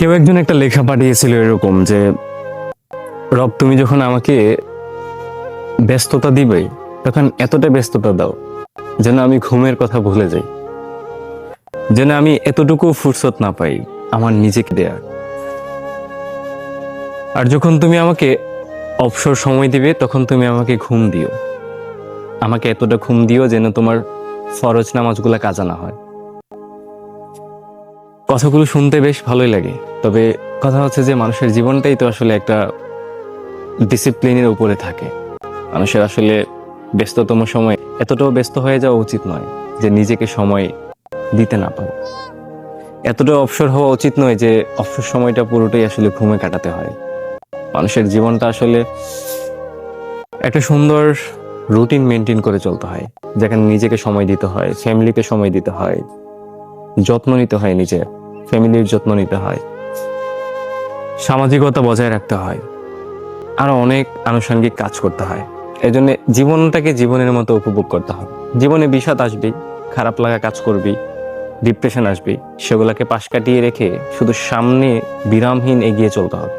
কেউ একজন একটা লেখা পাঠিয়েছিল এরকম যে, রব তুমি যখন আমাকে ব্যস্ততা দিবে তখন এতটা ব্যস্ততা দাও যেন আমি ঘুমের কথা ভুলে যাই, যেন আমি এতটুকু ফুরসত না পাই আমার নিজেকে দেয়া। আর যখন তুমি আমাকে অবসর সময় দিবে তখন তুমি আমাকে ঘুম দিও, আমাকে এতটা ঘুম দিও যেন তোমার ফরজ নামাজগুলা কাজা না হয়। কথাগুলো শুনতে বেশ ভালোই লাগে, তবে কথা হচ্ছে যে মানুষের জীবনটাই তো আসলে একটা ডিসিপ্লিনের উপরে থাকে। মানুষের আসলে ব্যস্ততম সময় এতটাও ব্যস্ত হয়ে যাওয়া উচিত নয় যে নিজেকে সময় দিতে না পারে। এতটাও অবসর হওয়া উচিত নয় যে অবসর সময়টা পুরোটাই আসলে ঘুমে কাটাতে হয়। মানুষের জীবনটা আসলে একটা সুন্দর রুটিন মেনটেন করে চলতে হয়, যেখানে নিজেকে সময় দিতে হয়, ফ্যামিলিকে সময় দিতে হয়, যত্ন নিতে হয়, নিজের ফ্যামিলির যত্ন নিতে হয়, সামাজিকতা বজায় রাখতে হয়, আরো অনেক আনুষঙ্গিক কাজ করতে হয়। এই জন্য জীবনটাকে জীবনের মতো উপভোগ করতে হবে। জীবনে বিষাদ আসবেই, খারাপ লাগা কাজ করবি, ডিপ্রেশন আসবে, সেগুলোকে পাশ কাটিয়ে রেখে শুধু সামনে বিরামহীন এগিয়ে চলতে হবে।